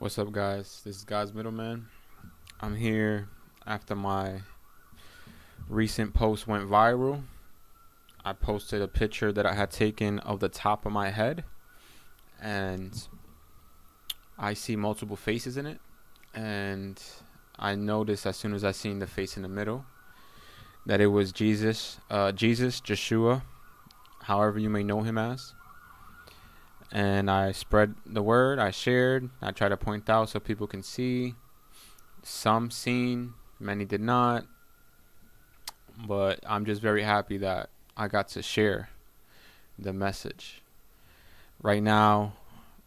What's up, guys? This is God's Middleman. I'm here after my recent post went viral. I posted a picture that I had taken of the top of my head, and I see multiple faces in it. And I noticed as soon as I seen the face in the middle that it was Jesus, Joshua, however you may know him as. And I spread the word, I shared, I try to point out so people can see. Some seen, many did not, but I'm just very happy that I got to share the message. Right now,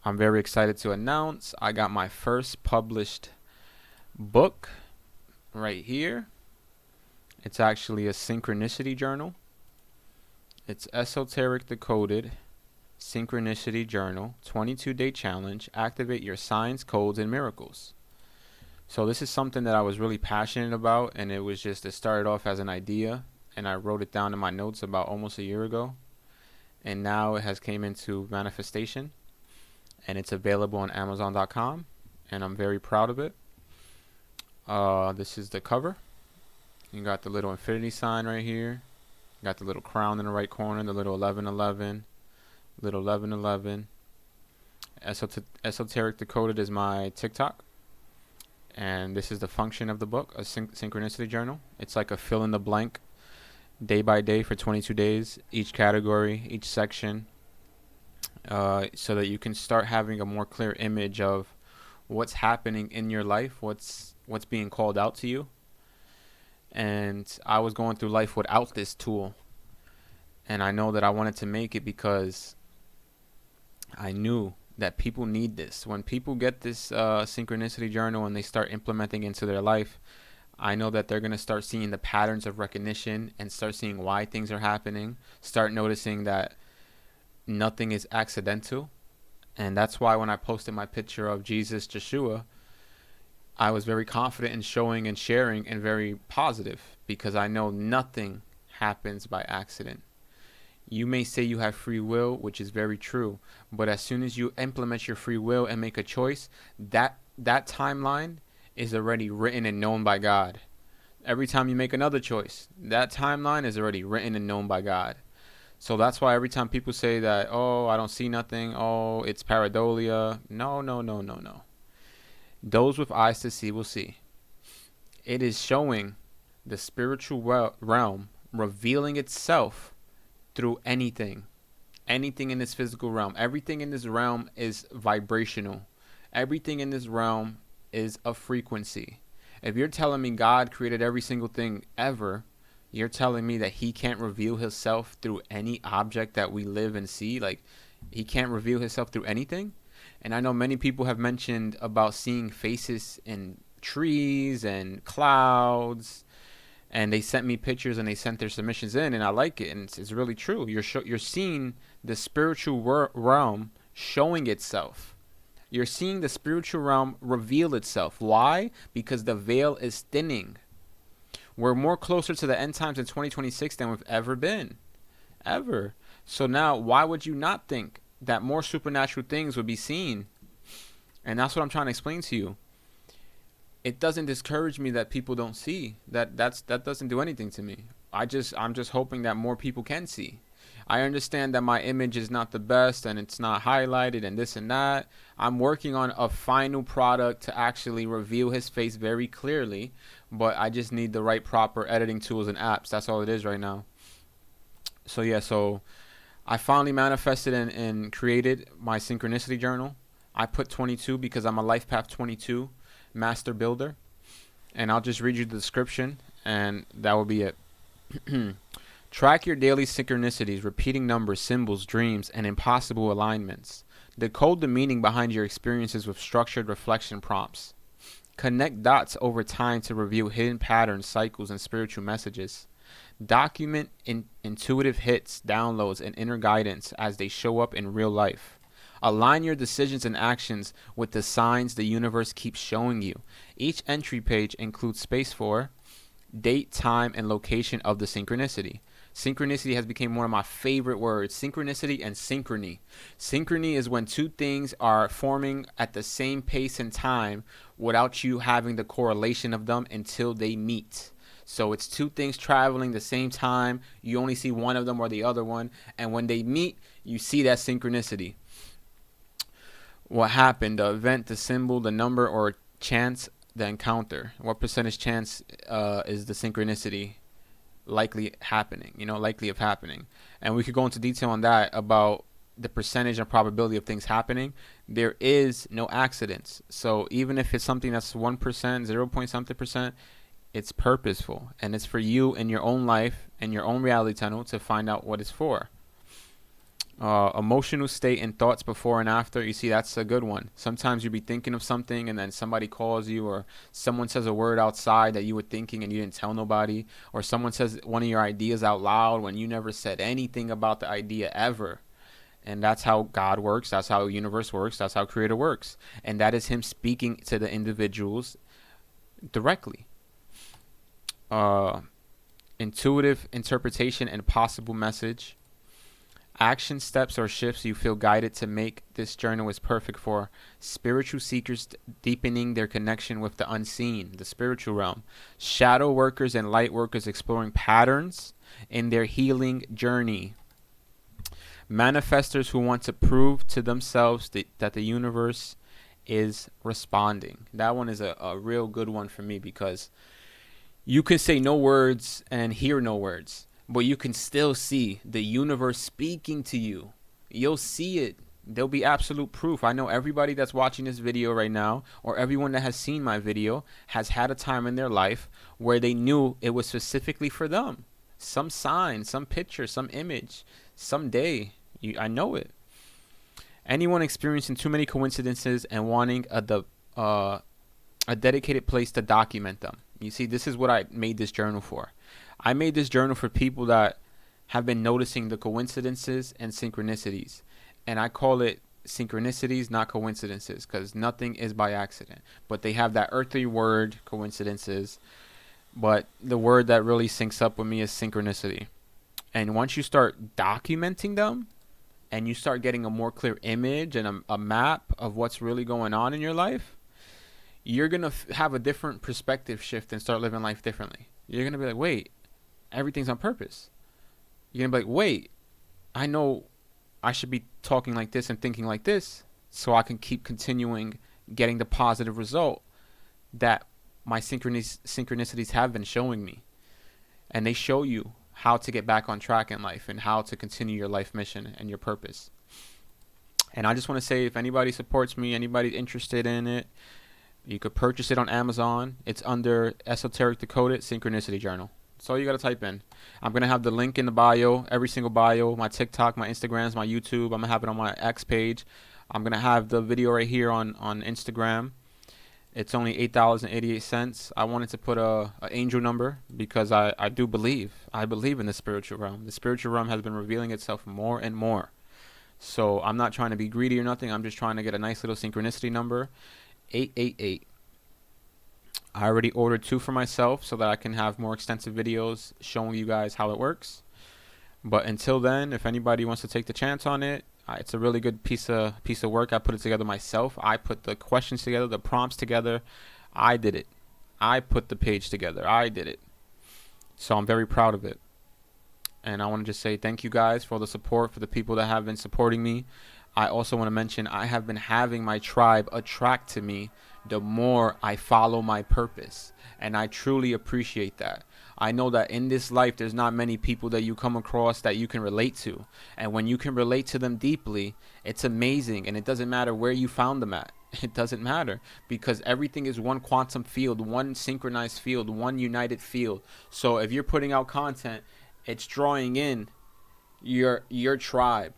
I'm very excited to announce I got my first published book right here. It's actually a synchronicity journal. It's Esoteric Decoded Synchronicity Journal, 22-day challenge, activate your signs, codes, and miracles. So this is something that I was really passionate about, and it started off as an idea, and I wrote it down in my notes about almost a year ago, and now it has came into manifestation, and it's available on Amazon.com, and I'm very proud of it. This is the cover. You got the little infinity sign right here. You got the little crown in the right corner, the little 1111. Little 1111. Esoteric Decoded is my TikTok. And this is the function of the book, a synchronicity journal. It's like a fill in the blank, day by day for 22 days, each category, each section, so that you can start having a more clear image of what's happening in your life, what's being called out to you. And I was going through life without this tool. And I know that I wanted to make it because I knew that people need this. When people get this synchronicity journal and they start implementing into their life, I know that they're going to start seeing the patterns of recognition and start seeing why things are happening, start noticing that nothing is accidental. And that's why when I posted my picture of Jesus, Joshua, I was very confident in showing and sharing and very positive, because I know nothing happens by accident. You may say you have free will, which is very true, but as soon as you implement your free will and make a choice, that timeline is already written and known by God. Every time you make another choice, that timeline is already written and known by God. So that's why every time people say that, oh, I don't see nothing, oh, it's pareidolia. No. Those with eyes to see will see. It is showing the spiritual realm revealing itself through anything in this physical realm. Everything in this realm is vibrational. Everything in this realm is a frequency. If you're telling me God created every single thing ever, you're telling me that he can't reveal himself through any object that we live and see. Like, he can't reveal himself through anything. And I know many people have mentioned about seeing faces in trees and clouds, and they sent me pictures and they sent their submissions in, and I like it, and it's really true. You're seeing the spiritual realm showing itself. You're seeing the spiritual realm reveal itself. Why? Because the veil is thinning. We're more closer to the end times in 2026 than we've ever been. Ever. So now, why would you not think that more supernatural things would be seen? And that's what I'm trying to explain to you. It doesn't discourage me that people don't see. That doesn't do anything to me. I'm just hoping that more people can see. I understand that my image is not the best and it's not highlighted and this and that. I'm working on a final product to actually reveal his face very clearly, but I just need the right proper editing tools and apps. That's all it is right now. So yeah, so I finally manifested and created my synchronicity journal. I put 22 because I'm a life path 22 master builder, and I'll just read you the description and that will be it. Track your daily synchronicities, repeating numbers, symbols, dreams, and impossible alignments. Decode the meaning behind your experiences with structured reflection prompts. Connect dots over time to reveal hidden patterns, cycles, and spiritual messages. Document intuitive hits, downloads, and inner guidance as they show up in real life. Align your decisions and actions with the signs the universe keeps showing you. Each entry page includes space for date, time, and location of the synchronicity. Synchronicity has become one of my favorite words. Synchronicity and synchrony. Synchrony is when two things are forming at the same pace and time without you having the correlation of them until they meet. So it's two things traveling the same time. You only see one of them or the other one. And when they meet, you see that synchronicity. What happened? The event, the symbol, the number, or chance the encounter. What percentage chance is the synchronicity likely happening? Likely of happening. And we could go into detail on that about the percentage and probability of things happening. There is no accidents. So even if it's something that's 1%, 0 point something percent, it's purposeful, and it's for you in your own life and your own reality tunnel to find out what it's for. Emotional state and thoughts before and after. You see, that's a good one. Sometimes you'll be thinking of something and then somebody calls you, or someone says a word outside that you were thinking and you didn't tell nobody, or someone says one of your ideas out loud when you never said anything about the idea ever. And that's how God works. That's how the universe works. That's how Creator works. And that is Him speaking to the individuals directly. Intuitive interpretation and possible message. Action steps or shifts you feel guided to make. This journal is perfect for spiritual seekers deepening their connection with the unseen, the spiritual realm. Shadow workers and light workers exploring patterns in their healing journey. Manifestors who want to prove to themselves that the universe is responding. That one is a real good one for me, because you can say no words and hear no words, but you can still see the universe speaking to you. You'll see it. There'll be absolute proof. I know everybody that's watching this video right now, or everyone that has seen my video, has had a time in their life where they knew it was specifically for them. Some sign, some picture, some image, some day. I know it. Anyone experiencing too many coincidences and wanting a dedicated place to document them. You see, this is what I made this journal for. I made this journal for people that have been noticing the coincidences and synchronicities. And I call it synchronicities, not coincidences, because nothing is by accident. But they have that earthly word, coincidences. But the word that really syncs up with me is synchronicity. And once you start documenting them, and you start getting a more clear image and a map of what's really going on in your life, you're going to have a different perspective shift and start living life differently. You're going to be like, wait, everything's on purpose. You're going to be like, wait, I know I should be talking like this and thinking like this so I can keep continuing getting the positive result that my synchronicities have been showing me. And they show you how to get back on track in life and how to continue your life mission and your purpose. And I just want to say, if anybody supports me, anybody's interested in it, you could purchase it on Amazon. It's under Esoteric Decoded Synchronicity Journal. That's all you got to type in. I'm going to have the link in the bio, every single bio, my TikTok, my Instagrams, my YouTube. I'm going to have it on my X page. I'm going to have the video right here on Instagram. It's only $8.88. I wanted to put a angel number because I do believe. I believe in the spiritual realm. The spiritual realm has been revealing itself more and more. So I'm not trying to be greedy or nothing. I'm just trying to get a nice little synchronicity number. 888. I already ordered 2 for myself so that I can have more extensive videos showing you guys how it works. But until then, if anybody wants to take the chance on it, it's a really good piece of work. I put it together myself. I put the questions together, the prompts together. I did it. I put the page together. I did it. So I'm very proud of it. And I want to just say thank you guys for all the support, for the people that have been supporting me. I also want to mention I have been having my tribe attract to me the more I follow my purpose. And I truly appreciate that. I know that in this life, there's not many people that you come across that you can relate to. And when you can relate to them deeply, it's amazing. And it doesn't matter where you found them at. It doesn't matter, because everything is one quantum field, one synchronized field, one united field. So if you're putting out content, it's drawing in your tribe.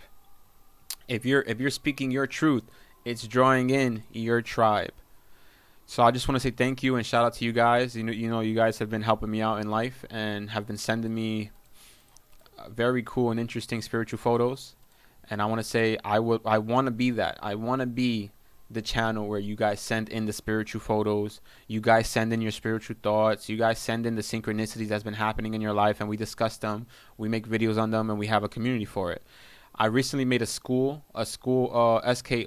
If you're speaking your truth, it's drawing in your tribe. So I just want to say thank you and shout out to you guys. You know, you guys have been helping me out in life and have been sending me very cool and interesting spiritual photos. And I want to say I want to be that. I want to be the channel where you guys send in the spiritual photos, you guys send in your spiritual thoughts, you guys send in the synchronicities that's been happening in your life, and we discuss them, we make videos on them, and we have a community for it. I recently made a school, skool.com.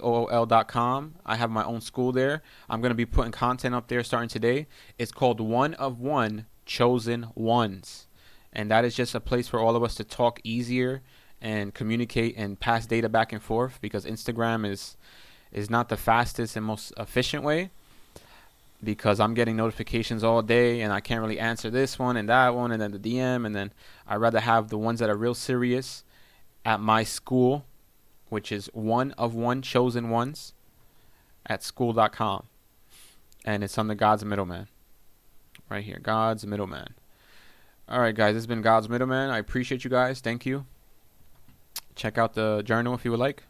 I have my own school there. I'm going to be putting content up there starting today. It's called One of One Chosen Ones. And that is just a place for all of us to talk easier and communicate and pass data back and forth, because Instagram is not the fastest and most efficient way, because I'm getting notifications all day and I can't really answer this one and that one and then the DM, and then I'd rather have the ones that are real serious at my school, which is One of One Chosen Ones at skool.com. And it's under God's Middleman. Right here, God's Middleman. Alright guys, this has been God's Middleman. I appreciate you guys. Thank you. Check out the journal if you would like.